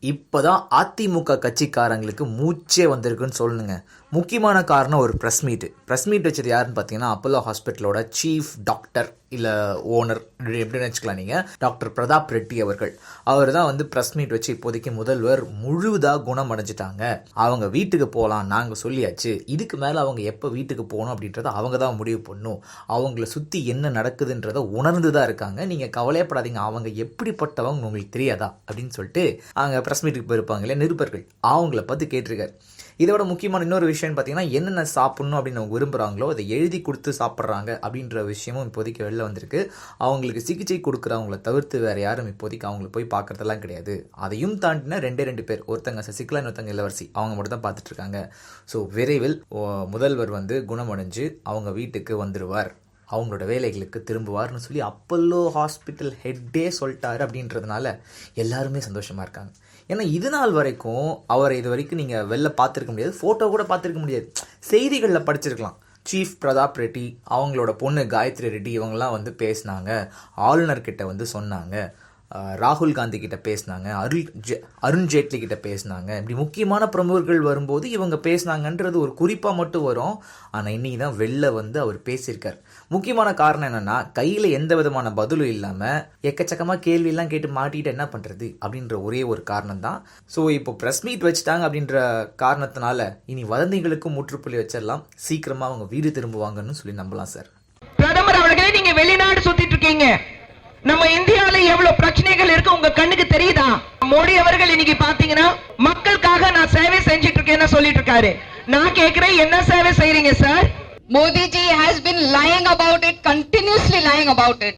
இப்போதான் அதிமுக கட்சிக்காரங்களுக்கு மூச்சே வந்திருக்குன்னு சொல்லணுங்க. முக்கியமான காரணம் ஒரு ப்ரெஸ் மீட் வச்சது யாருன்னு பார்த்தீங்கன்னா, அப்போலோ ஹாஸ்பிட்டலோட சீஃப் டாக்டர் இல்லை ஓனர் எப்படின்னு வச்சுக்கலாம் நீங்கள், டாக்டர் பிரதாப் ரெட்டி அவர்கள். அவர் தான் வந்து ப்ரெஸ் மீட் வச்சு இப்போதைக்கு முதல்வர் முழுதாக குணம் அடைஞ்சிட்டாங்க, அவங்க வீட்டுக்கு போகலாம், நாங்கள் சொல்லியாச்சு, இதுக்கு மேலே அவங்க எப்போ வீட்டுக்கு போகணும் அப்படின்றத அவங்க தான் முடிவு பண்ணணும், அவங்கள சுற்றி என்ன நடக்குதுன்றதை உணர்ந்து தான் இருக்காங்க, நீங்கள் கவலையப்படாதீங்க, அவங்க எப்படிப்பட்டவங்க உங்களுக்கு தெரியாதா அப்படின்னு சொல்லிட்டு அவங்க ப்ரெஸ் மீட்டுக்கு போயிருப்பாங்க இல்லையா நிருபர்கள், அவங்கள பார்த்து கேட்டிருக்காரு. இதோட முக்கியமான இன்னொரு விஷயம் பார்த்தீங்கன்னா, என்னென்ன சாப்பிட்ணும் அப்படின்னு அவங்க விரும்புகிறாங்களோ அதை எழுதி கொடுத்து சாப்பிட்றாங்க அப்படின்ற விஷயமும் இப்போதைக்கு வெளில வந்திருக்கு. அவங்களுக்கு சிகிச்சை கொடுக்குறவங்கள தவிர்த்து வேறு யாரும் இப்போதைக்கு அவங்கள போய் பார்க்குறதெல்லாம் கிடையாது. அதையும் தாண்டினா ரெண்டு பேர், ஒருத்தங்க சசிகலா, ஒருத்தங்க இளவரசி, அவங்க மட்டும் தான் பார்த்துட்ருக்காங்க. ஸோ விரைவில் முதல்வர் வந்து குணமடைஞ்சு அவங்க வீட்டுக்கு வந்துடுவார், அவங்களோட வேலைகளுக்கு திரும்புவார்னு சொல்லி அப்போலோ ஹாஸ்பிட்டல் ஹெட்டே சொல்லிட்டாரு. அப்படின்றதுனால எல்லாருமே சந்தோஷமாக இருக்காங்க. ஏன்னா இது நாள் வரைக்கும் அவரை இது வரைக்கும் நீங்கள் வெளில பார்த்துருக்க முடியாது, ஃபோட்டோ கூட பார்த்துருக்க முடியாது, செய்திகளில் படிச்சிருக்கலாம். சீஃப் பிரதாப் ரெட்டி, அவங்களோட பொண்ணு காயத்ரி ரெட்டி, இவங்கெல்லாம் வந்து பேசினாங்க, ஆளுநர்கிட்ட வந்து சொன்னாங்க, ராகுல் காந்தி கிட்ட பேசினாங்க, அருண் ஜேட்லி கிட்ட பேசினாங்க, இப்படி முக்கியமான பிரமுகர்கள் வரும்போது இவங்க பேசினாங்கன்றது ஒரு குறிப்பாக மட்டும் வரும். ஆனால் இன்னைக்கு தான் வெளில வந்து அவர் பேசியிருக்கார். முக்கியமான காரணம் என்னன்னா, கையில் எந்த விதமான பதிலும் இல்லாமல் எக்கச்சக்கமாக கேள்வியெல்லாம் கேட்டு மாட்டிட்டு என்ன பண்ணுறது அப்படின்ற ஒரே ஒரு காரணம் தான். ஸோ இப்போ ப்ரெஸ் மீட் வச்சுட்டாங்க அப்படின்ற காரணத்தினால இனி வதந்திகளுக்கும் முற்றுப்புள்ளி வச்சிடலாம், சீக்கிரமாக அவங்க வீடு திரும்புவாங்கன்னு சொல்லி நம்பலாம் சார். பிரதமர் அவர்களே, நீங்க வெளிநாடு சுத்திட்டு இருக்கீங்க, நம்ம இந்தியால எவ்வளவு பிரச்சனைகள் இருக்கு உங்க கண்ணுக்கு தெரியுதா? மோடி அவர்கள் இன்னைக்கு பாத்தீங்கன்னா மக்களுக்காக நான் சேவை செஞ்சிட்டு இருக்கேன்னு சொல்லிட்டு இருக்காரு. நான் கேக்குறேன், என்ன சேவை செய்றீங்க sir? Modi ji has been lying about it, continuously lying about it.